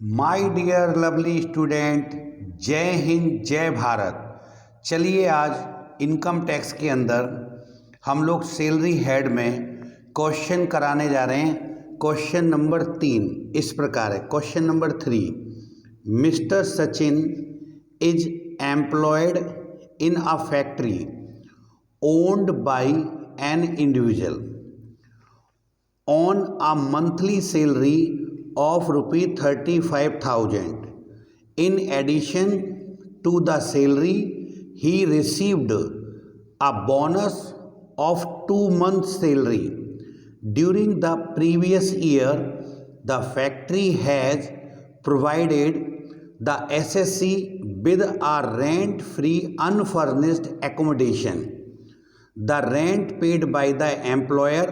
My dear lovely student, जय हिंद जय भारत। चलिए आज इनकम टैक्स के अंदर हम लोग सैलरी हेड में क्वेश्चन कराने जा रहे हैं। क्वेश्चन नंबर 3 इस प्रकार है। Question number 3, mister Sachin is employed in a factory owned by an individual on a monthly salary of rupee 35,000. In addition to the salary, he received a bonus of 2 months' salary. During the previous year, the factory has provided the SSC with a rent-free unfurnished accommodation. The rent paid by the employer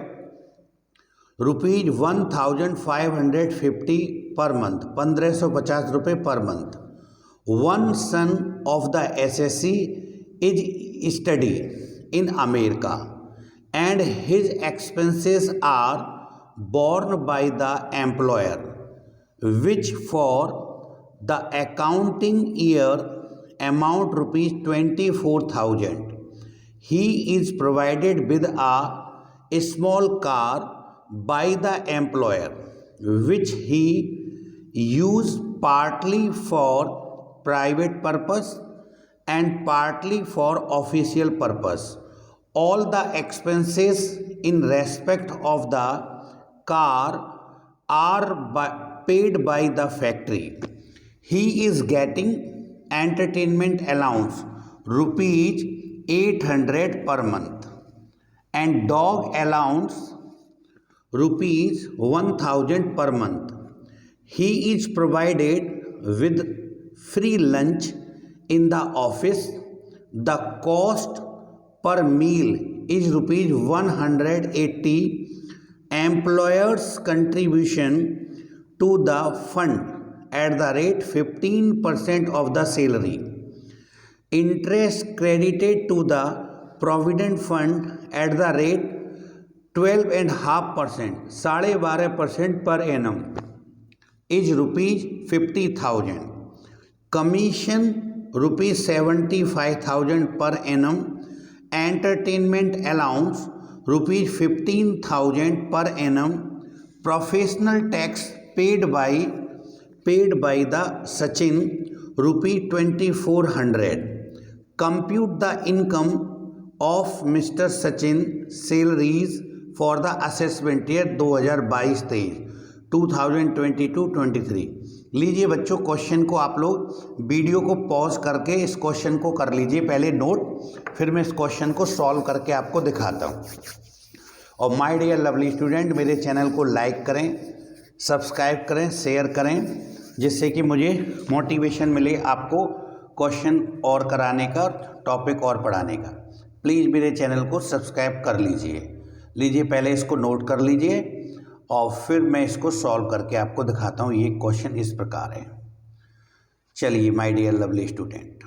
rupees 1550 per month, 1550 रुपये per month. One son of the SSC is study in America and his expenses are borne by the employer, which for the accounting year amount rupees 24,000. He is provided with a small car by the employer, which he used partly for private purpose and partly for official purpose. All the expenses in respect of the car are paid by the factory. He is getting entertainment allowance rupees 800 per month and dog allowance rupees 1000 per month. He is provided with free lunch in the office. The cost per meal is rupees 180. Employer's contribution to the fund at the rate 15% of the salary. Interest credited to the provident fund at the rate 12.5%, 12.5% per annum is rupees 50,000. Commission rupees 75,000 per annum. Entertainment allowance rupees 15,000 per annum. Professional tax paid by the Sachin rupees 2,400. Compute the income of Mr. Sachin salaries for the assessment year 2022-23। 2022-23। लीजिए बच्चों, question को आप लोग video को pause करके इस question को कर लीजिए पहले नोट, फिर मैं इस क्वेश्चन को सॉल्व करके आपको दिखाता हूँ। और माय डियर लवली स्टूडेंट, मेरे चैनल को लाइक करें, सब्सक्राइब करें, शेयर करें, जिससे कि मुझे मोटिवेशन मिले आपको क्वेश्चन और कराने का, टॉपिक और पढ़ाने का। प्लीज़ मेरे चैनल को सब्सक्राइब कर लीजिए पहले इसको नोट कर लीजिए और फिर मैं इसको सॉल्व करके आपको दिखाता हूँ। ये क्वेश्चन इस प्रकार है। चलिए माय डियर लवली स्टूडेंट,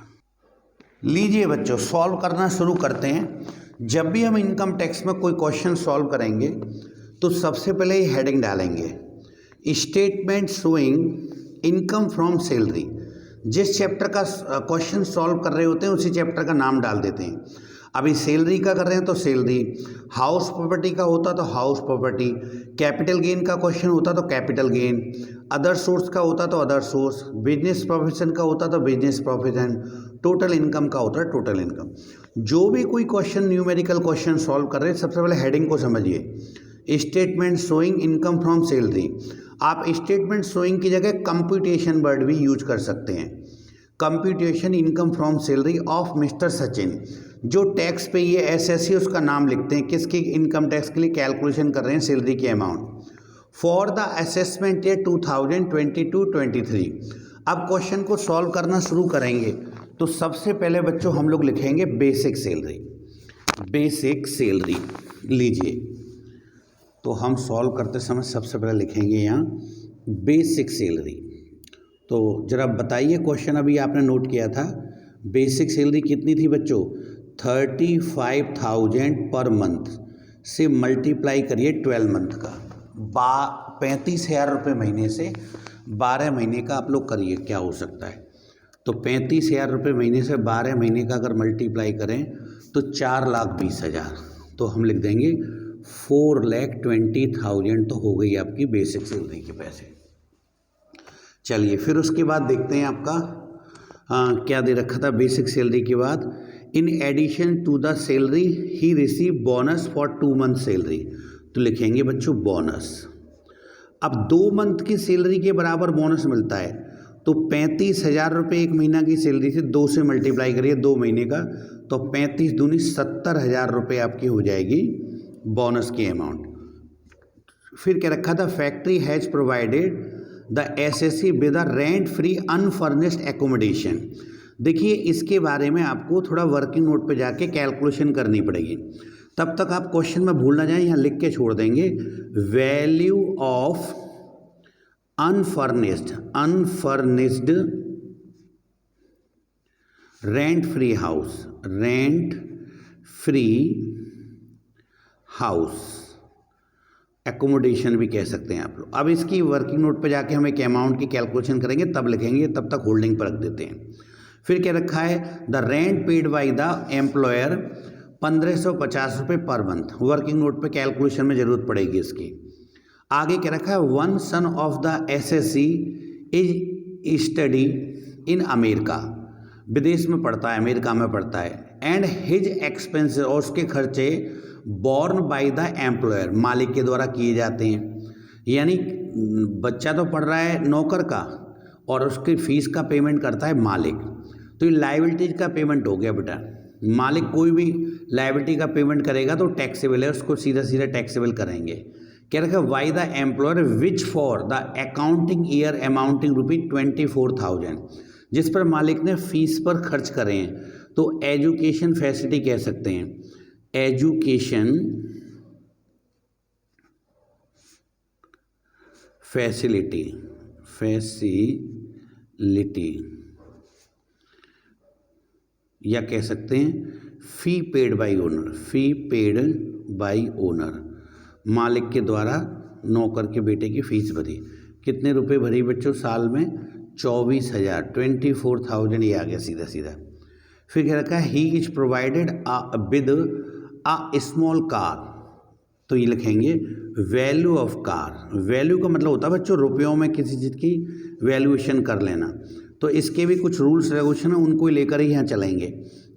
लीजिए बच्चों सॉल्व करना शुरू करते हैं। जब भी हम इनकम टैक्स में कोई क्वेश्चन सॉल्व करेंगे तो सबसे पहले ये हेडिंग डालेंगे, statement showing income from salary. जिस चैप्टर का क्वेश्चन सॉल्व कर रहे होते हैं उसी चैप्टर का नाम डाल देते हैं। अभी सैलरी का कर रहे हैं तो सैलरी, हाउस प्रॉपर्टी का होता तो हाउस प्रॉपर्टी, कैपिटल गेन का क्वेश्चन होता तो कैपिटल गेन, अदर सोर्स का होता तो अदर सोर्स, बिजनेस प्रोफेशन का होता तो बिजनेस प्रोफेशन, टोटल इनकम का होता है टोटल इनकम। जो भी कोई क्वेश्चन न्यूमेरिकल क्वेश्चन सॉल्व कर रहे हैं सबसे पहले हेडिंग को समझिए, statement showing income from salary. आप स्टेटमेंट शोइंग की जगह कंप्यूटेशन वर्ड भी यूज कर सकते हैं। Computation income from salary of mister Sachin. जो टैक्स पे ये SSC उसका नाम लिखते हैं, किसकी इनकम टैक्स के लिए कैलकुलेशन कर रहे हैं सैलरी की amount for the assessment year 2022-23। अब क्वेश्चन को सॉल्व करना शुरू करेंगे तो सबसे पहले बच्चों हम लोग लिखेंगे बेसिक सैलरी। बेसिक सैलरी लीजिए, तो हम सॉल्व करते समय सबसे पहले लिखेंगे यहाँ बेसिक सैलरी। तो ज़रा बताइए, क्वेश्चन अभी आपने नोट किया था, बेसिक सैलरी कितनी थी बच्चों? 35,000 पर मंथ से मल्टीप्लाई करिए 12 मंथ का, 35,000 रुपये महीने से 12 महीने का आप लोग करिए क्या हो सकता है। तो 35,000 रुपये महीने से 12 महीने का अगर मल्टीप्लाई करें तो 4,20,000, तो हम लिख देंगे 4,20,000 तो हो गई आपकी बेसिक सैलरी के पैसे। चलिए फिर उसके बाद देखते हैं आपका क्या दे रखा था बेसिक सैलरी के बाद। In addition to the salary he receive bonus for 2 month salary, तो लिखेंगे बच्चों बोनस। अब 2 मंथ की सैलरी के बराबर बोनस मिलता है, तो 35,000 रुपये एक महीना की सैलरी से 2 से मल्टीप्लाई करिए 2 महीने का, तो 35 दूनी 70,000 रुपये आपकी हो जाएगी बोनस की अमाउंट। फिर क्या रखा था, factory has provided the assessee with a rent free unfurnished accommodation. देखिए इसके बारे में आपको थोड़ा वर्किंग नोट पे जाके कैलकुलेशन करनी पड़ेगी, तब तक आप क्वेश्चन में भूल ना जाए, यहाँ लिख के छोड़ देंगे value of unfurnished rent free house, rent free house accommodation भी कह सकते हैं आप लोग। अब इसकी वर्किंग नोट पे जाके हम एक अमाउंट की कैलकुलेशन करेंगे तब लिखेंगे, तब तक होल्डिंग पर रख देते हैं। फिर क्या रखा है, the rent paid by the employer 1,550 रुपये पर मंथ। वर्किंग नोट पे कैलकुलेशन में ज़रूरत पड़ेगी इसकी। आगे क्या रखा है, 1 सन of the assessee is study in America, विदेश में पढ़ता है, अमेरिका में पढ़ता है, एंड हिज एक्सपेंसेस, और उसके खर्चे बॉर्न बाय द एम्प्लॉयर, मालिक के द्वारा किए जाते हैं। यानी बच्चा तो पढ़ रहा है नौकर का और उसकी फीस का पेमेंट करता है मालिक, तो ये लायबिलिटीज का पेमेंट हो गया बेटा। मालिक कोई भी लायबिलिटी का पेमेंट करेगा तो टैक्सेबल है, उसको सीधा सीधा टैक्सेबल करेंगे। क्या रखा, why the employer which for the accounting year amounting ₹24,000, जिस पर मालिक ने फीस पर खर्च करे हैं, तो एजुकेशन फैसिलिटी कह सकते हैं, एजुकेशन फैसिलिटी या कह सकते हैं fee paid by owner, fee paid by owner, मालिक के द्वारा नौकर के बेटे की फीस भरी। कितने रुपए भरी बच्चों साल में, 24,000, 24,000 ये आ गया सीधा सीधा। फिर क्या रखा है, he is provided with a small car, तो ये लिखेंगे वैल्यू ऑफ कार। वैल्यू का मतलब होता है बच्चों रुपयों में किसी चीज़ की वैल्यूएशन कर लेना, तो इसके भी कुछ रूल्स रेगुलेशन है, उनको लेकर ही यहाँ चलेंगे।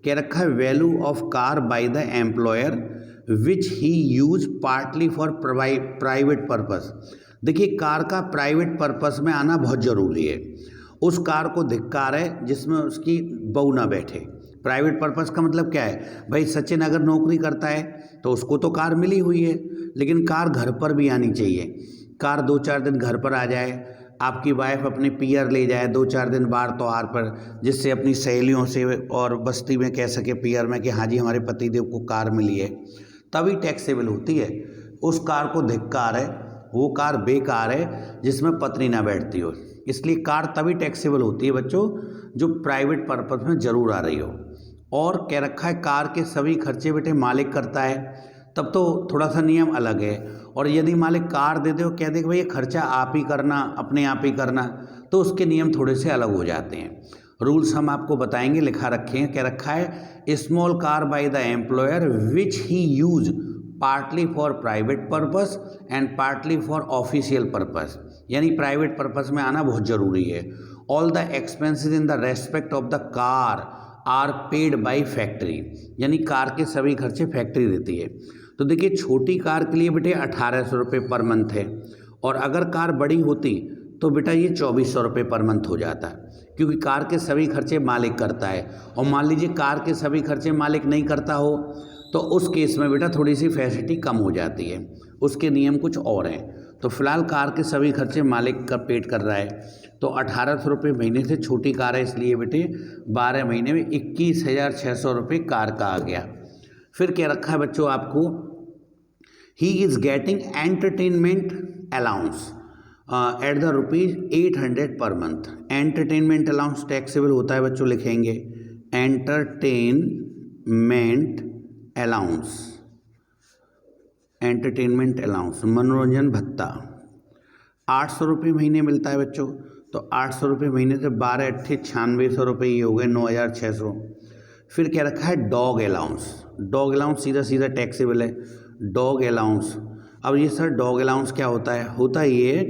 क्या रखा है, value of car by the employer which he use partly for private purpose. देखिए कार का प्राइवेट पर्पस में आना बहुत ज़रूरी है। उस कार को धिक्कार है जिसमें उसकी बहू ना बैठे। प्राइवेट पर्पस का मतलब क्या है, भाई सचिन अगर नौकरी करता है तो उसको तो कार मिली हुई है, लेकिन कार घर पर भी आनी चाहिए। कार 2-4 दिन घर पर आ जाए, आपकी वाइफ अपने पियर ले जाए 2-4 दिन बाहर त्योहार पर, जिससे अपनी सहेलियों से और बस्ती में कह सके पियर में कि हाँ जी हमारे पतिदेव को कार मिली है, तभी टैक्सेबल होती है। उस कार को धिक्कार है, वो कार बेकार है जिसमें पत्नी ना बैठती हो, इसलिए कार तभी टैक्सेबल होती है बच्चों जो प्राइवेट पर्पस में ज़रूर आ रही हो। और कह रखा है कार के सभी खर्चे बेटे मालिक करता है, तब तो थोड़ा सा नियम अलग है। और यदि मालिक कार दे दे और कह दे कि भाई ये खर्चा आप ही करना, अपने आप ही करना, तो उसके नियम थोड़े से अलग हो जाते हैं। रूल्स हम आपको बताएंगे, लिखा रखे हैं। क्या रखा है, small car by the employer which he use partly for private purpose and partly for official purpose, यानी प्राइवेट पर्पस में आना बहुत ज़रूरी है। All the expenses in the respect of the car are paid by factory, यानी car के सभी खर्चे फैक्ट्री देती है। तो देखिए छोटी कार के लिए बेटे 1,800 रुपये पर मंथ है, और अगर कार बड़ी होती तो बेटा ये 2,400 रुपये पर मंथ हो जाता, क्योंकि कार के सभी खर्चे मालिक करता है। और मान लीजिए कार के सभी खर्चे मालिक नहीं करता हो तो उस केस में बेटा थोड़ी सी फैसिलिटी कम हो जाती है, उसके नियम कुछ और हैं। तो फिलहाल कार के सभी खर्चे मालिक का पेड कर रहा है, तो 1,800 रुपये महीने से छोटी कार है, इसलिए बेटे 12 महीने में 21,600 रुपये कार का आ गया। फिर क्या रखा है बच्चों आपको, he is getting entertainment allowance at the ₹800 per month. Entertainment allowance taxable होता है बच्चों, लिखेंगे एंटरटेनमेंट अलाउंस, मनोरंजन भत्ता 800 रुपये महीने मिलता है बच्चों। तो 800 रुपये महीने से 12 अट्ठे 9600 रुपये ये हो गए 9600। फिर क्या रखा है डॉग अलाउंस। डॉग अलाउंस सीधा सीधा टैक्सेबल है। डॉग अलाउंस, अब ये सर डॉग अलाउंस क्या होता है? होता ये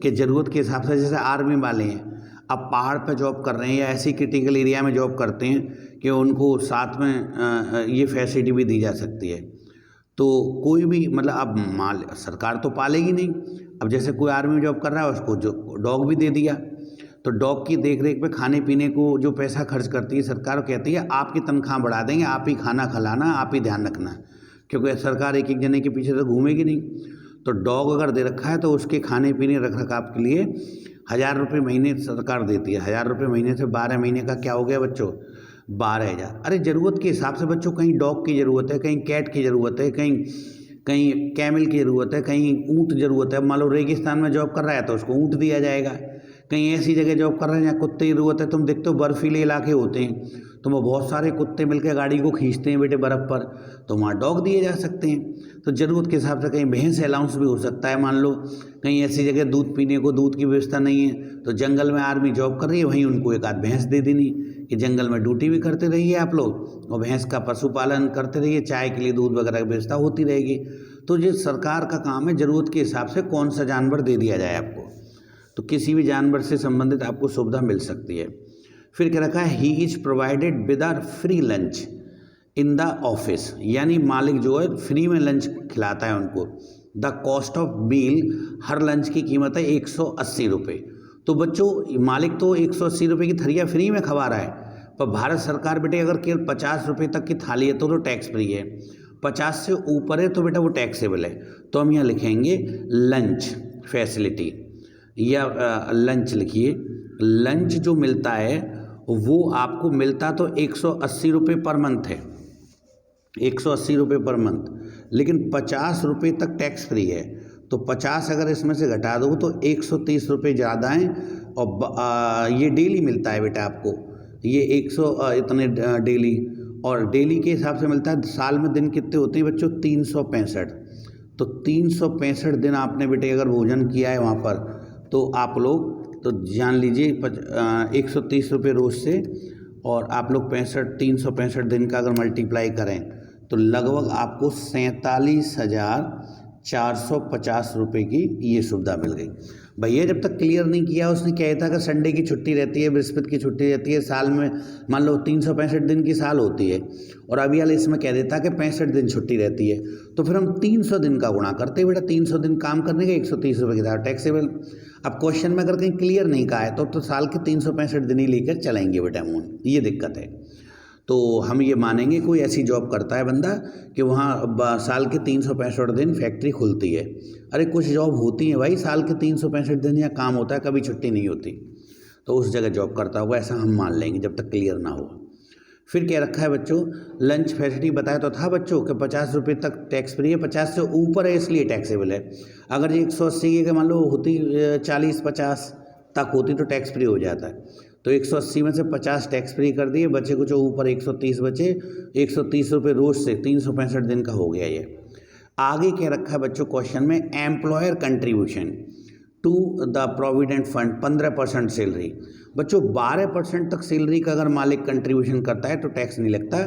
कि ज़रूरत के हिसाब से, जैसे आर्मी वाले हैं अब पहाड़ पर जॉब कर रहे हैं या ऐसी क्रिटिकल एरिया में जॉब करते हैं कि उनको साथ में ये फैसिलिटी भी दी जा सकती है। तो कोई भी मतलब अब माल सरकार तो पालेगी नहीं, अब जैसे कोई आर्मी में जॉब कर रहा है उसको जो डॉग भी दे दिया, तो डॉग की देख रेख पे खाने पीने को जो पैसा खर्च करती है सरकार, कहती है आपकी तनख्वाह बढ़ा देंगे, आप ही खाना खिलाना, आप ही ध्यान रखना, क्योंकि सरकार एक एक जने के पीछे तो घूमेगी नहीं। तो डॉग अगर दे रखा है तो उसके खाने पीने रख रखाव के लिए 1000 रुपये महीने सरकार देती है। 1000 रुपये महीने से 12 महीने का क्या हो गया बच्चों? 12,000। अरे ज़रूरत के हिसाब से बच्चों, कहीं डॉग की ज़रूरत है, कहीं कैट की ज़रूरत है, कहीं कहीं कैमल की ज़रूरत है, कहीं ऊँट ज़रूरत है। मान लो रेगिस्तान में जॉब कर रहा है तो उसको ऊँट दिया जाएगा। कहीं ऐसी जगह जॉब कर रहे हैं जहाँ कुत्ते की ज़रूरत है, तुम देखते हो बर्फीले इलाके होते हैं तो वो बहुत सारे कुत्ते मिलकर गाड़ी को खींचते हैं बेटे बर्फ़ पर, तो वहाँ डॉग दिए जा सकते हैं। तो ज़रूरत के हिसाब से कहीं भैंस अलाउंस भी हो सकता है। मान लो कहीं ऐसी जगह दूध पीने को दूध की व्यवस्था नहीं है तो जंगल में आर्मी जॉब कर रही है, वहीं उनको एक आध भैंस दे देनी कि जंगल में ड्यूटी भी करते रहिए आप लोग और भैंस का पशुपालन करते रहिए, चाय के लिए दूध वगैरह की व्यवस्था होती रहेगी। तो ये सरकार का काम है, ज़रूरत के हिसाब से कौन सा जानवर दे दिया जाए आपको, तो किसी भी जानवर से संबंधित आपको सुविधा मिल सकती है। फिर क्या रखा है, he is provided with are free lunch in the office, यानी मालिक जो है फ्री में लंच खिलाता है उनको। द कॉस्ट ऑफ मील, हर लंच की कीमत है 180 रुपये। तो बच्चों मालिक तो 180 रुपये की थरिया फ्री में खवा रहा है, पर भारत सरकार बेटे अगर केवल 50 रुपये तक की थाली है तो टैक्स फ्री है, 50 से ऊपर है तो बेटा वो टैक्सेबल है। तो हम यहाँ लिखेंगे लंच फैसिलिटी या लंच लिखिए। लंच जो मिलता है वो आपको मिलता तो 180 रुपये पर मंथ है, 180 रुपये पर मंथ, लेकिन 50 रुपये तक टैक्स फ्री है। तो 50 अगर इसमें से घटा दो तो 130 रुपये ज़्यादा हैं। और ये डेली मिलता है बेटा आपको, ये 100 इतने डेली, और डेली के हिसाब से मिलता है। साल में दिन कितने होते हैं बच्चों? 365। तो 365 दिन आपने बेटे अगर भोजन किया है वहाँ पर तो आप लोग तो जान लीजिए 130 रुपये रोज़ से, और आप लोग 365 दिन का अगर मल्टीप्लाई करें तो लगभग आपको 47,450 रुपये की ये सुविधा मिल गई। भैया जब तक क्लियर नहीं किया उसने क्या था कि संडे की छुट्टी रहती है, बृहस्पति की छुट्टी रहती है, साल में मान लो 365 दिन की साल होती है, और अभी वाले इसमें कह देता कि 65 दिन छुट्टी रहती है, तो फिर हम 300 दिन का गुणा करते हैं बेटा, 300 दिन काम करने के 130 रुपये की तरह टैक्सेबल। अब क्वेश्चन में अगर कहीं क्लियर नहीं कहा है तो साल के 365 दिन ही लेकर चलेंगे बेटा अमून, ये दिक्कत है। तो हम ये मानेंगे कोई ऐसी जॉब करता है बंदा कि वहाँ साल के 365 दिन फैक्ट्री खुलती है। अरे कुछ जॉब होती है भाई साल के 365 दिन या काम होता है, कभी छुट्टी नहीं होती, तो उस जगह जॉब करता होगा, ऐसा हम मान लेंगे जब तक क्लियर ना हो। फिर क्या रखा है बच्चों, लंच फैसिलिटी बताया तो था बच्चों कि 50 रुपये तक टैक्स फ्री है, 50 से ऊपर है इसलिए टैक्सेबल है। अगर ये 180 के मान लो होती 40-50 तक होती तो टैक्स फ्री हो जाता है, तो 180 में से 50 टैक्स फ्री कर दिए, बचे कुछ ऊपर 130 बचे, 130 रुपये रोज़ से 365 दिन का हो गया ये। आगे क्या रखा है बच्चों क्वेश्चन में, employer contribution to the provident fund 15% salary. बच्चों 12% तक सैलरी का अगर मालिक कंट्रीब्यूशन करता है तो टैक्स नहीं लगता,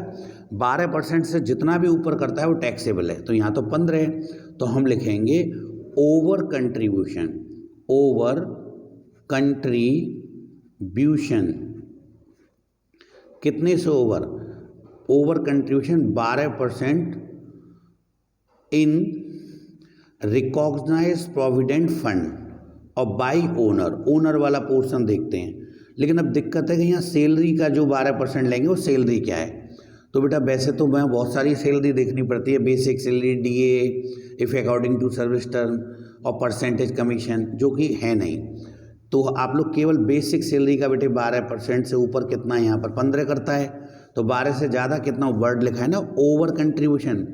12% से जितना भी ऊपर करता है वो टैक्सेबल है। तो यहाँ तो 15 है, तो हम लिखेंगे ओवर कंट्रीब्यूशन, ओवर कंट्रीब्यूशन कितने से ओवर, ओवर कंट्रीब्यूशन 12% इन रिकॉग्नाइज प्रोविडेंट फंड और बाई ओनर, ओनर वाला पोर्शन देखते हैं। लेकिन अब दिक्कत है कि यहाँ सैलरी का जो 12% लेंगे वो सैलरी क्या है, तो बेटा वैसे तो मैं बहुत सारी सैलरी देखनी पड़ती है, basic salary, DA, if according to service term और परसेंटेज कमीशन, जो कि है नहीं। तो आप लोग केवल बेसिक सैलरी का बेटे 12% से ऊपर कितना है, यहाँ पर 15 करता है, तो 12 से ज़्यादा कितना वर्ड लिखा है ना, ओवर कंट्रीब्यूशन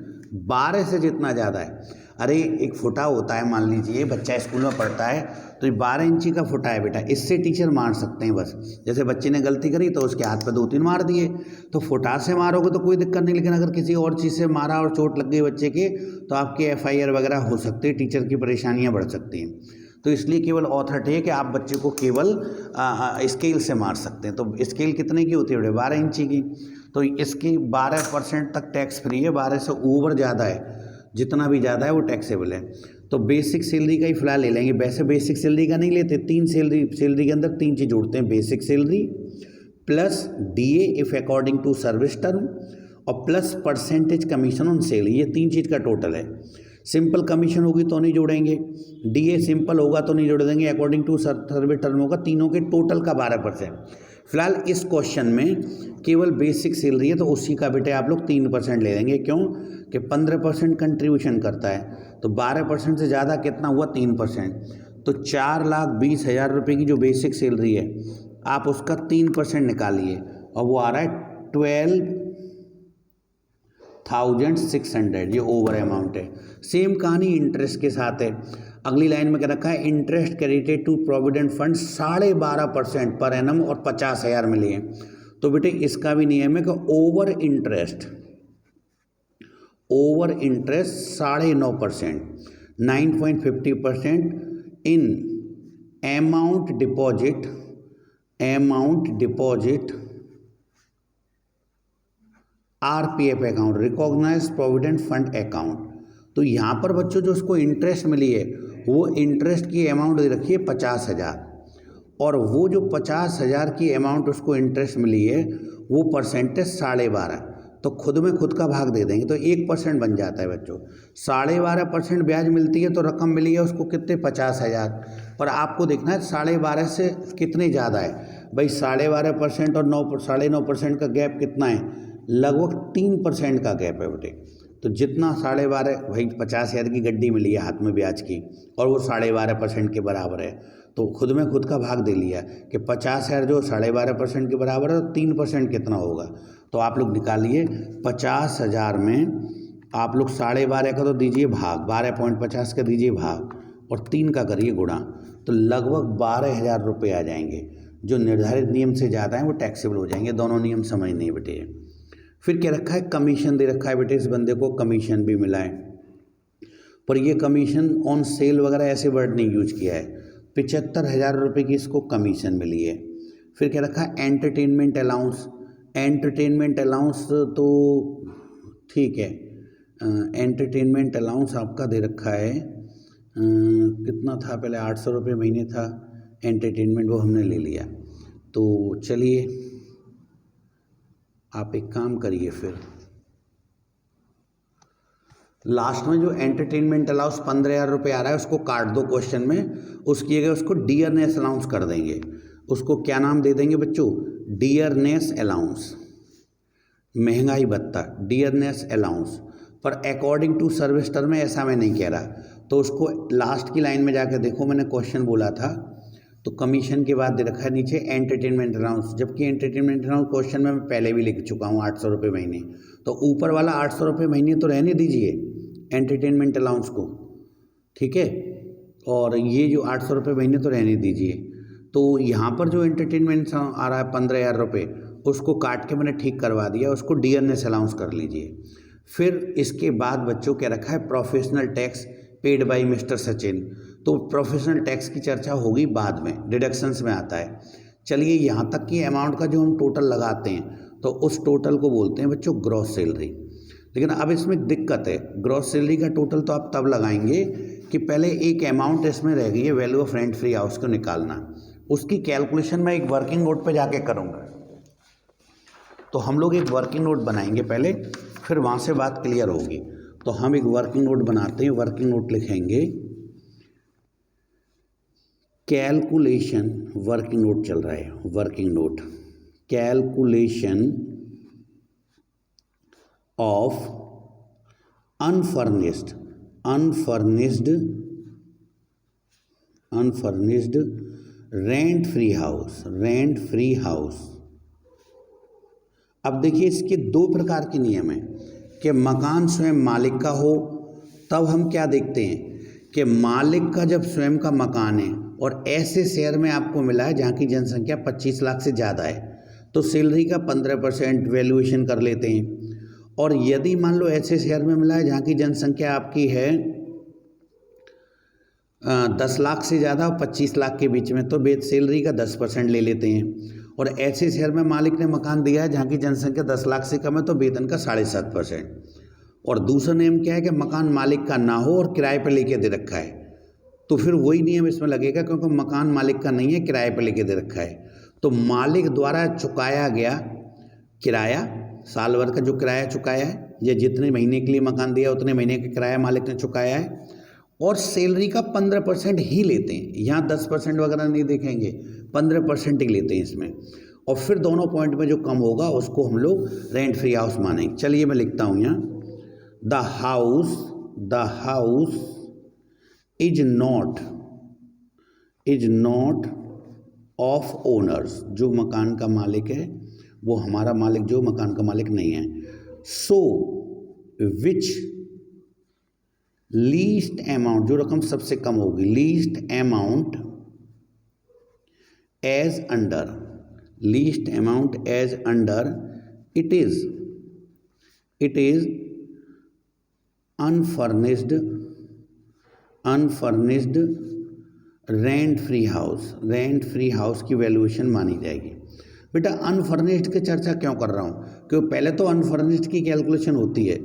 12 से जितना ज़्यादा है। अरे एक फुटा होता है, मान लीजिए बच्चा स्कूल में पढ़ता है तो ये 12 इंची का फुटा है बेटा, इससे टीचर मार सकते हैं बस। जैसे बच्चे ने गलती करी तो उसके हाथ पे 2-3 मार दिए, तो फुटा से मारोगे तो कोई दिक्कत नहीं, लेकिन अगर किसी और चीज़ से मारा और चोट लग गई बच्चे के तो आपके FIR वगैरह हो सकती है, टीचर की परेशानियाँ बढ़ सकती हैं। तो इसलिए केवल ऑथोरिटी है कि आप बच्चे को केवल स्केल से मार सकते हैं। तो स्केल कितने की होती है बेटे? 12 इंची की। तो इसकी 12% तक टैक्स फ्री है, 12 से ऊपर ज़्यादा है, जितना भी ज़्यादा है वो टैक्सेबल है। तो बेसिक सैलरी का ही फिलहाल ले लेंगे। वैसे बेसिक सैलरी का नहीं लेते, 3 सैलरी के अंदर 3 चीज़ जोड़ते हैं, basic salary plus DA if according to service term और plus percentage commission on sale, ये 3 चीज़ का टोटल है। सिंपल कमीशन होगी तो नहीं जोड़ेंगे, DA सिंपल होगा तो नहीं जोड़ देंगे, अकॉर्डिंग टू सर्विस टर्म होगा, तीनों के टोटल का 12%। फिलहाल इस क्वेश्चन में केवल बेसिक सैलरी है तो उसी का बेटे आप लोग 3% ले लेंगे। क्यों कि 15% कंट्रीब्यूशन करता है, तो 12% से ज़्यादा कितना हुआ? 3%। तो 4,20,000 रुपये की जो बेसिक सैलरी है आप उसका 3% निकालिए और वो आ रहा है 12,600, ये ओवर अमाउंट है। सेम कहानी इंटरेस्ट के साथ है। अगली लाइन में क्या रखा है? Interest credited to provident fund 12.5% per annum और 50,000 मिले हैं। तो बेटे इसका भी नियम है कि over interest 9.5%, 9.50% in amount deposit RPF account, recognise provident fund account. तो यहाँ पर बच्चों जो उसको इंटरेस्ट मिली है वो इंटरेस्ट की अमाउंट दे रखी है 50,000, और वो जो 50,000 की अमाउंट उसको इंटरेस्ट मिली है वो परसेंटेज 12.5, तो खुद में खुद का भाग दे देंगे तो 1% बन जाता है बच्चों। 12.5% ब्याज मिलती है तो रकम मिली है उसको कितने? 50,000। पर आपको देखना है 12.5 से कितने ज़्यादा है भाई। 12.5% और 9.5% का गैप कितना है? लगभग 3% का गैप है बेटे। तो जितना 12.5 भाई 50,000 की गड्डी मिली है हाथ में ब्याज की और वो 12.5% के बराबर है, तो खुद में खुद का भाग दे लिया कि 50,000 जो 12.5% के बराबर है तो 3% कितना होगा? तो आप लोग निकालिए 50,000 में आप लोग 12.5 का तो दीजिए भाग, 12.50 का दीजिए भाग और 3 का करिए गुणा, तो लगभग 12,000 रुपये आ जाएंगे। जो निर्धारित नियम से ज़्यादा हैं वो टैक्सेबल हो जाएंगे। दोनों नियम समझने बेटे। फिर क्या रखा है? कमीशन दे रखा है बेटे, इस बंदे को कमीशन भी मिला है, पर ये कमीशन ऑन सेल वगैरह ऐसे वर्ड नहीं यूज किया है। 75,000 रुपये की इसको कमीशन मिली है। फिर क्या रखा है? Entertainment allowance. एंटरटेनमेंट अलाउंस तो ठीक है, एंटरटेनमेंट अलाउंस आपका दे रखा है कितना था? पहले 800 रुपये महीने था एंटरटेनमेंट, वो हमने ले लिया। तो चलिए आप एक काम करिए, फिर लास्ट में जो एंटरटेनमेंट अलाउंस 15,000 रुपये आ रहा है उसको काट दो क्वेश्चन में, उसकी जगह उसको डियरनेस अलाउंस कर देंगे। उसको क्या नाम दे देंगे बच्चों? डियरनेस अलाउंस, महंगाई भत्ता, डियरनेस अलाउंस। पर अकॉर्डिंग टू सर्विस टर्म में ऐसा मैं नहीं कह रहा, तो उसको लास्ट की लाइन में जाकर देखो, मैंने क्वेश्चन बोला था तो कमीशन के बाद दे रखा है नीचे एंटरटेनमेंट अलाउंस, जबकि एंटरटेनमेंट अलाउंस क्वेश्चन में मैं पहले भी लिख चुका हूँ 800 रुपये महीने। तो ऊपर वाला 800 रुपये महीने तो रहने दीजिए एंटरटेनमेंट अलाउंस को, ठीक है, और ये जो 800 रुपये महीने तो रहने दीजिए। तो यहाँ पर जो एंटरटेनमेंट आ रहा है 15,000 रुपये, उसको काट के मैंने ठीक करवा दिया, उसको डियरनेस अलाउंस कर लीजिए। फिर इसके बाद बच्चों क्या रखा है? Professional tax paid by mister Sachin. तो प्रोफेशनल टैक्स की चर्चा होगी बाद में, डिडक्शंस में आता है। चलिए यहाँ तक की अमाउंट का जो हम टोटल लगाते हैं तो उस टोटल को बोलते हैं बच्चों ग्रॉस सैलरी। लेकिन अब इसमें दिक्कत है, ग्रॉस सैलरी का टोटल तो आप तब लगाएंगे कि पहले एक अमाउंट इसमें रह गई है value of rent free house को निकालना, उसकी कैलकुलेशन मैं एक वर्किंग नोट पे जाके करूँगा। तो हम लोग एक वर्किंग नोट बनाएंगे पहले, फिर वहाँ से बात क्लियर होगी। तो हम एक वर्किंग नोट बनाते हैं, वर्किंग नोट लिखेंगे कैलकुलेशन, वर्किंग नोट चल रहा है, working note calculation of unfurnished rent free house. अब देखिए इसके दो प्रकार के नियम हैं कि मकान स्वयं मालिक का हो, तब हम क्या देखते हैं कि मालिक का जब स्वयं का मकान है और ऐसे शहर में आपको मिला है जहाँ की जनसंख्या 25 लाख से ज़्यादा है, तो सैलरी का 15% वैल्यूएशन कर लेते हैं। और यदि मान लो ऐसे शहर में मिला है जहाँ की जनसंख्या आपकी है 10 लाख से ज़्यादा और 25 लाख के बीच में तो सैलरी का 10% ले लेते हैं। और ऐसे शहर में मालिक ने मकान दिया है जहाँ की जनसंख्या 10 लाख से कम है तो वेतन का 7.5%। और दूसरा नियम क्या है कि मकान मालिक का ना हो और किराए पर लेके दे रखा है, तो फिर वही नियम इसमें लगेगा क्योंकि मकान मालिक का नहीं है, किराए पर लेके दे रखा है। तो मालिक द्वारा चुकाया गया किराया, साल भर का जो किराया चुकाया है या जितने महीने के लिए मकान दिया उतने महीने का किराया मालिक ने चुकाया है, और सैलरी का 15% ही लेते हैं। यहाँ 10% वगैरह नहीं देखेंगे, 15% ही लेते हैं इसमें। और फिर दोनों पॉइंट में जो कम होगा उसको हम लोग रेंट फ्री हाउस मानेंगे। चलिए मैं लिखता हूँ यहाँ, the house is not of owners, जो मकान का मालिक है वो हमारा मालिक, जो मकान का मालिक नहीं है। सो विच लीस्ट अमाउंट, जो रकम सबसे कम होगी, least amount as under it is unfurnished rent free house की वैल्यूएशन मानी जाएगी। बेटा अनफर्निश्ड की चर्चा क्यों कर रहा हूँ, क्योंकि पहले तो अनफर्निश्ड की कैलकुलेशन होती है,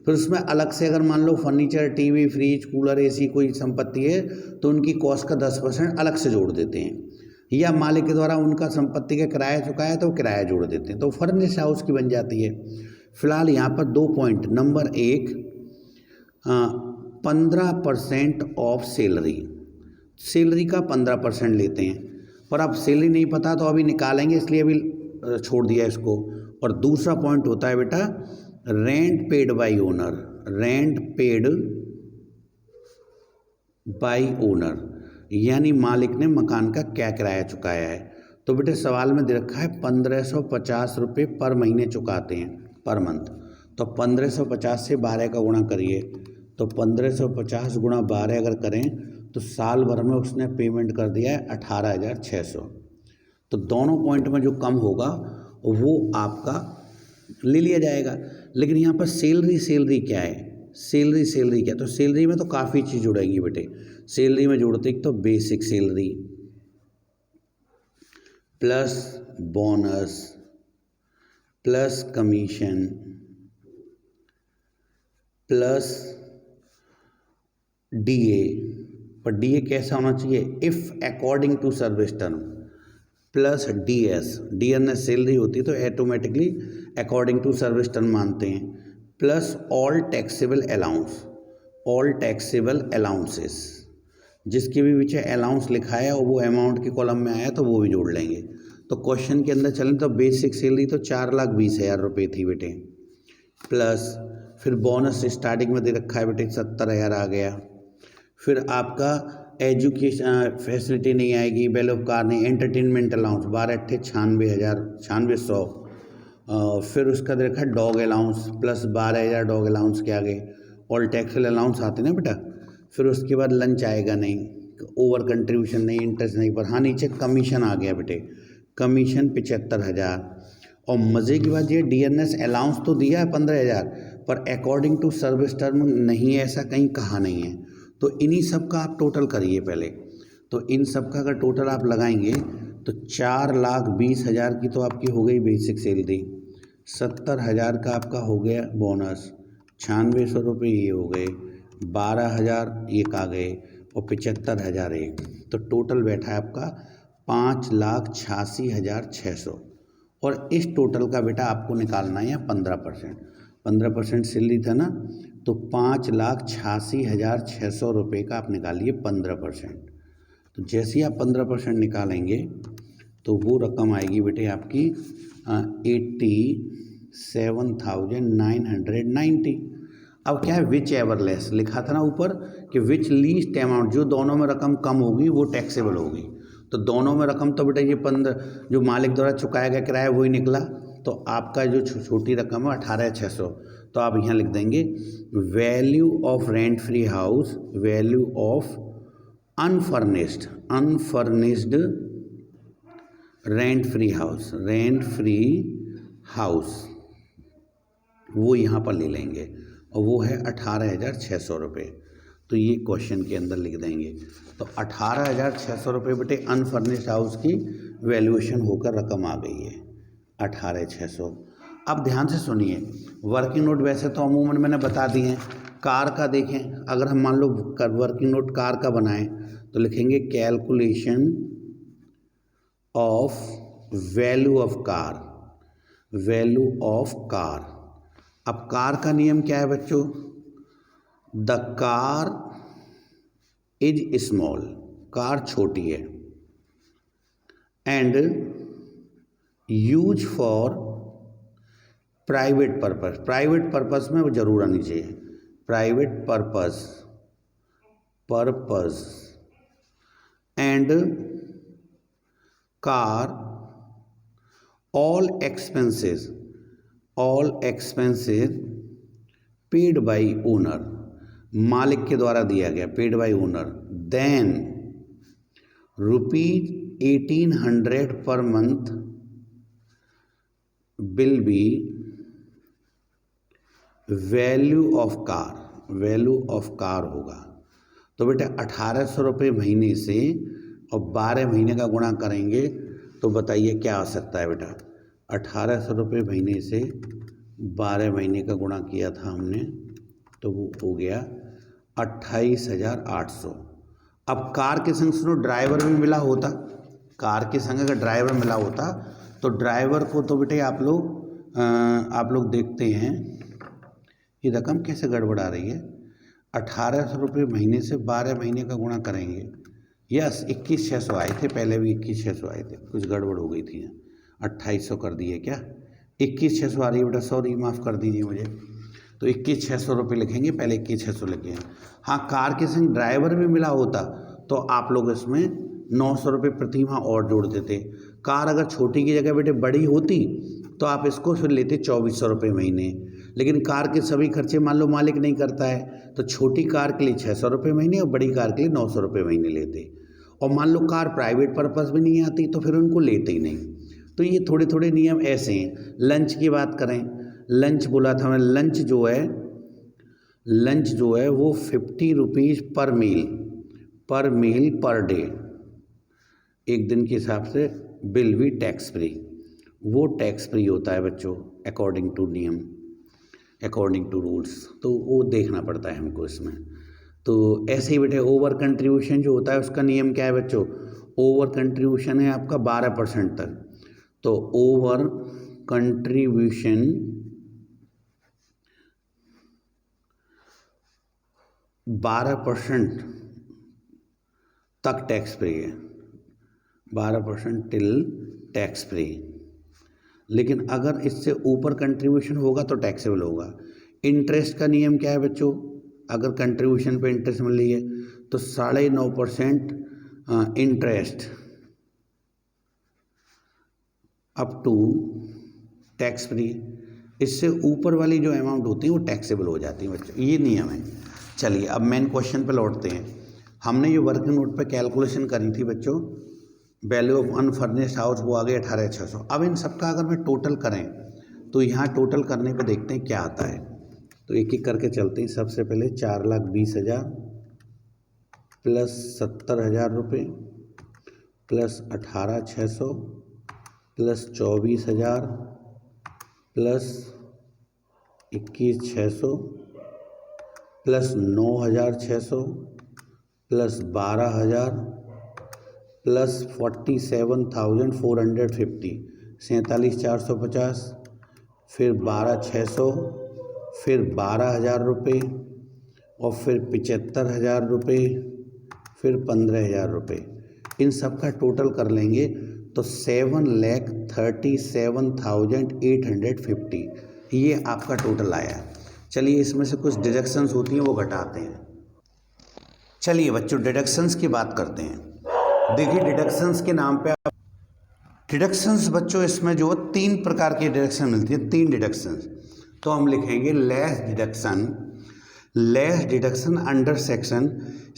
फिर उसमें अलग से अगर मान लो furniture, TV, fridge, cooler, AC कोई संपत्ति है तो उनकी कॉस्ट का 10% अलग से जोड़ देते हैं, या मालिक के द्वारा उनका संपत्ति का किराया चुकाया है तो किराया जोड़ देते हैं, तो फर्निश्ड हाउस की बन जाती है। फिलहाल यहाँ पर 2 पॉइंट, नंबर 1 15% ऑफ सैलरी का 15% लेते हैं, पर अब सैलरी नहीं पता तो अभी निकालेंगे इसलिए अभी छोड़ दिया इसको। और दूसरा पॉइंट होता है बेटा रेंट पेड बाय ओनर, यानी मालिक ने मकान का क्या किराया चुकाया है। तो बेटे सवाल में दे रखा है 1550 रुपये पर महीने चुकाते हैं पर मंथ, तो 1550 से 12 का गुणा करिए, तो 1550 गुणा 12 अगर करें तो साल भर में उसने पेमेंट कर दिया है 18,600। तो दोनों पॉइंट में जो कम होगा वो आपका ले लिया जाएगा। लेकिन यहाँ पर सैलरी क्या है, सैलरी क्या, तो सैलरी में तो काफ़ी चीज़ जुड़ेंगी बेटे। सैलरी में जोड़ते तो basic salary plus bonus plus commission plus DA, पर डीए कैसा होना चाहिए, if according to service term, plus DNS salary होती है तो automatically according to service term मानते हैं, प्लस ऑल टैक्सेबल अलाउंसेस, जिसके भी पीछे अलाउंस लिखा है और वो अमाउंट के कॉलम में आया तो वो भी जोड़ लेंगे। तो क्वेश्चन के अंदर चलें तो बेसिक सैलरी तो 4,20,000 रुपये थी बेटे, प्लस फिर बोनस स्टार्टिंग में दे रखा है बेटे 70,000 आ गया, फिर आपका एजुकेशन फैसिलिटी नहीं आएगी, बेल ऑफ कार नहीं, एंटरटेनमेंट अलाउंस 12,96,100, फिर उसका दे रखा है dog allowance plus 12,000 dog allowance के आगे, ऑल टैक्सेबल अलाउंस आते ना बेटा, फिर उसके बाद लंच आएगा नहीं, ओवर कंट्रीब्यूशन नहीं, इंटरेस्ट नहीं, पर हाँ नीचे कमीशन आ गया बेटे, कमीशन 75,000। और मज़े की बात ये डीएनएस अलाउंस तो दिया है 15,000, पर अकॉर्डिंग टू सर्विस टर्म नहीं, ऐसा कहीं कहा नहीं है। तो इन्हीं सब का आप टोटल करिए पहले, तो इन सब का अगर टोटल आप लगाएंगे तो 4,20,000 की तो आपकी हो गई बेसिक सैलरी, 70,000 का आपका हो गया बोनस, 9600 रुपये ये हो गए, 12,000 एक आ गए और 75,000 एक, तो टोटल बैठा है आपका 5,86,600। और इस टोटल का बेटा आपको निकालना है 15% सैलरी था ना, तो 5,86,600 रुपये का आप निकालिए 15%। तो जैसे ही आप 15% निकालेंगे तो वो रकम आएगी बेटे आपकी 87,990। अब क्या है, विच एवर लेस लिखा था ना ऊपर कि विच लीस्ट अमाउंट, जो दोनों में रकम कम होगी वो टैक्सेबल होगी। तो दोनों में रकम तो बेटा ये 15 जो मालिक द्वारा चुकाया गया किराया वही निकला, तो आपका जो छोटी रकम है 18,600, तो आप यहाँ लिख देंगे value of rent free house, value of unfurnished rent free house वो यहाँ पर ले लेंगे और वो है 18,600 रुपये। तो तो ये क्वेश्चन के अंदर लिख देंगे। तो 18,600 रुपये बेटे अनफर्निश्ड हाउस की वैल्यूएशन होकर रकम आ गई है 18,600। अब ध्यान से सुनिए, वर्किंग नोट वैसे तो अमूमन मैंने बता दिए हैं। कार का देखें, अगर हम मान लो वर्किंग नोट कार का बनाएं तो लिखेंगे calculation of value of car, value of car. अब कार का नियम क्या है बच्चों? The car is small, car छोटी है, and use for private purpose, private purpose में वो जरूर आनी चाहिए, private purpose, purpose and car all expenses paid by owner, मालिक के द्वारा दिया गया, paid by owner, then ₹1800 per month will be value of car, value of car होगा। तो बेटा 1800 रुपये महीने से और 12 महीने का गुणा करेंगे तो बताइए क्या आ सकता है बेटा? 1800 रुपये महीने से 12 महीने का गुणा किया था हमने तो वो हो गया 28,800। अब कार के संग सुनो ड्राइवर भी मिला होता, कार के संग अगर ड्राइवर मिला होता तो ड्राइवर को तो बेटे आप लोग देखते हैं ये रकम कैसे गड़बड़ा रही है। 1800 रुपये महीने से 12 महीने का गुणा करेंगे, यस 21,600 आए थे, पहले भी 21,600 आए थे, कुछ गड़बड़ हो गई थी, 2800 कर दिए क्या? 21,600 आ रही है बेटा, सॉरी माफ़ कर दीजिए मुझे। तो 21,600 रुपये लिखेंगे, पहले 21,600 लिखे हैं। हाँ, कार के संग ड्राइवर भी मिला होता तो आप लोग इसमें 900 रुपये प्रति माह और जोड़ देते। कार अगर छोटी की जगह बेटे बड़ी होती तो आप इसको फिर लेते 2400 रुपये महीने, लेकिन कार के सभी खर्चे मान लो मालिक नहीं करता है तो छोटी कार के लिए 600 रुपये महीने और बड़ी कार के लिए 900 रुपये महीने लेते। और मान लो कार प्राइवेट पर्पस में नहीं आती तो फिर उनको लेते ही नहीं। तो ये थोड़े थोड़े नियम ऐसे हैं। लंच की बात करें, लंच बोला था मैं, लंच जो है वो 50 रुपीज़ पर मील पर डे, एक दिन के हिसाब से बिल भी टैक्स फ्री, वो टैक्स फ्री होता है बच्चों अकॉर्डिंग टू नियम, अकॉर्डिंग टू रूल्स। तो वो देखना पड़ता है हमको इसमें। तो ऐसे ही बेटे ओवर कंट्रीब्यूशन जो होता है उसका नियम क्या है बच्चों? ओवर कंट्रीब्यूशन है आपका 12% तक। तो ओवर कंट्रीब्यूशन 12% तक टैक्स फ्री है, 12% टिल टैक्स फ्री। लेकिन अगर इससे ऊपर कंट्रीब्यूशन होगा तो टैक्सेबल होगा। इंटरेस्ट का नियम क्या है बच्चों? अगर कंट्रीब्यूशन पे इंटरेस्ट मिल रही है तो 9.5% interest up to tax free. इससे ऊपर वाली जो अमाउंट होती है वो टैक्सेबल हो जाती है बच्चों, ये नियम है। चलिए अब मेन क्वेश्चन पे लौटते हैं। हमने ये वर्किंग नोट पे कैलकुलेशन करी थी बच्चों, वैल्यू ऑफ अनफर्निश्ड हाउस, वो आ गई 18,600। अब इन सब का अगर मैं टोटल करें तो यहाँ टोटल करने पे देखते हैं क्या आता है। तो एक एक करके चलते हैं। सबसे पहले 4,20,000 प्लस 70,000 रुपये plus 18,600 plus 24,000 plus 21,600 plus 9,600 plus 12,000 plus 47,450, 47,450, फिर 12,600, फिर 12,000 रुपये और फिर 75,000 रुपये, फिर 15,000 रुपये। इन सब का टोटल कर लेंगे तो 7,37,850 ये आपका टोटल आया। चलिए इसमें से कुछ डिडक्शंस होती हैं वो घटाते हैं। चलिए बच्चों डिडक्शंस की बात करते हैं। देखिए डिडक्शंस के नाम पे आप डिडक्शंस बच्चों इसमें जो 3 प्रकार की डिडक्शन मिलती है, 3 डिडक्शंस। तो हम लिखेंगे less deduction under section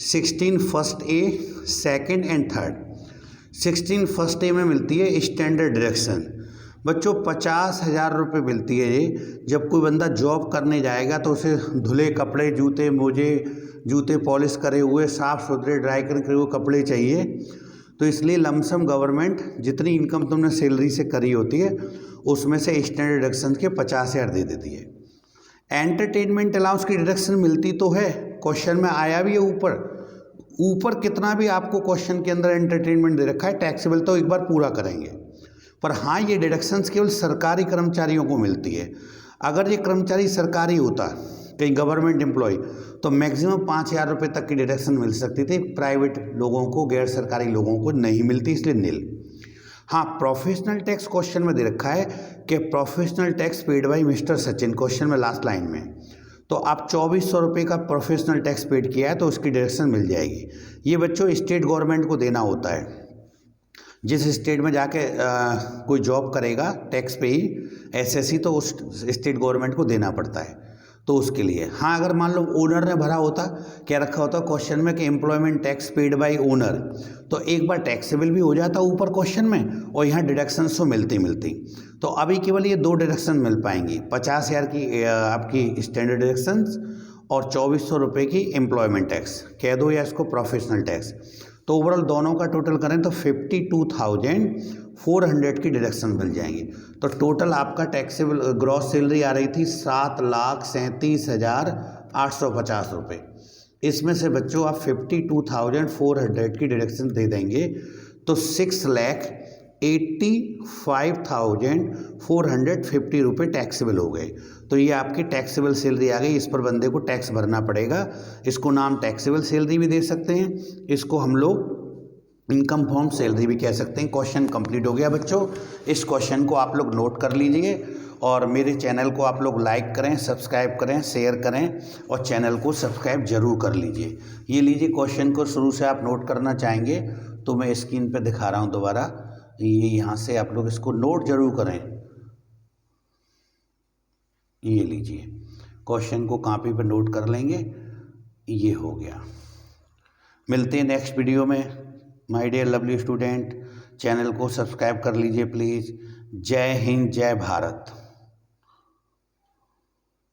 16 first A second and third. 16 first A में मिलती है स्टैंडर्ड डिडक्शन बच्चों, 50,000 रुपये मिलती है ये। जब कोई बंदा जॉब करने जाएगा तो उसे धुले कपड़े, जूते, मोजे, जूते पॉलिश करे हुए, साफ़ सुथरे ड्राई करे हुए कपड़े चाहिए। तो इसलिए लमसम गवर्नमेंट जितनी इनकम तुमने सैलरी से करी होती है उसमें से स्टैंडर्ड डिडक्शन के 50,000 दे देती है। एंटरटेनमेंट अलाउंस की डिडक्शन मिलती तो है, क्वेश्चन में आया भी है ऊपर कितना भी आपको क्वेश्चन के अंदर एंटरटेनमेंट दे रखा है, टैक्सेबल तो एक बार पूरा करेंगे। पर हाँ, ये डिडक्शंस केवल सरकारी कर्मचारियों को मिलती है। अगर ये कर्मचारी सरकारी होता, कहीं गवर्नमेंट एम्प्लॉय, तो मैक्सिमम 5,000 रुपये तक की डिडक्शन मिल सकती थी। प्राइवेट लोगों को, गैर सरकारी लोगों को नहीं मिलती, इसलिए नील। हाँ, प्रोफेशनल टैक्स क्वेश्चन में दे रखा है कि professional tax paid by mister Sachin, question में लास्ट लाइन में। तो आप 2400 रुपये का प्रोफेशनल टैक्स पेड किया है तो उसकी डिडक्शन मिल जाएगी। ये बच्चों स्टेट गवर्नमेंट को देना होता है। जिस स्टेट में जाके कोई जॉब करेगा टैक्स पे ही एसएससी, तो उस स्टेट गवर्नमेंट को देना पड़ता है, तो उसके लिए। हाँ, अगर मान लो ओनर ने भरा होता, क्या रखा होता क्वेश्चन में कि employment tax paid by owner, तो एक बार टैक्सेबल भी हो जाता ऊपर क्वेश्चन में और यहाँ डिडक्शंस तो मिलती। तो अभी केवल ये 2 डिडक्शन मिल पाएंगी, 50,000 की आपकी स्टैंडर्ड डिडक्शंस और 2400 रुपये की एम्प्लॉयमेंट टैक्स कह दो या इसको प्रोफेशनल टैक्स। तो ओवरऑल दोनों का टोटल करें तो 52,400 की डिडक्शन मिल जाएंगी। तो टोटल आपका टैक्सेबल ग्रॉस सैलरी आ रही थी 7,37,850 रुपये। इसमें से बच्चों आप 52,400 की डिडक्शन दे देंगे तो 6,85,450 रुपये टैक्सेबल हो गए। तो ये आपकी टैक्सेबल सैलरी आ गई। इस पर बंदे को टैक्स भरना पड़ेगा। इसको नाम टैक्सेबल सैलरी भी दे सकते हैं, इसको हम लोग इनकम फॉर्म सैलरी भी कह सकते हैं। क्वेश्चन कंप्लीट हो गया बच्चों। इस क्वेश्चन को आप लोग नोट कर लीजिए और मेरे चैनल को आप लोग लाइक करें, सब्सक्राइब करें, शेयर करें और चैनल को सब्सक्राइब जरूर कर लीजिए। ये लीजिए, क्वेश्चन को शुरू से आप नोट करना चाहेंगे तो मैं स्क्रीन पर दिखा रहा हूँ दोबारा। ये यहाँ से आप लोग इसको नोट जरूर करें। ये लीजिए, क्वेश्चन को कॉपी पर नोट कर लेंगे। ये हो गया। मिलते हैं नेक्स्ट वीडियो में। My dear lovely student, channel को सब्सक्राइब कर लीजिए प्लीज़। जय हिंद, जय भारत।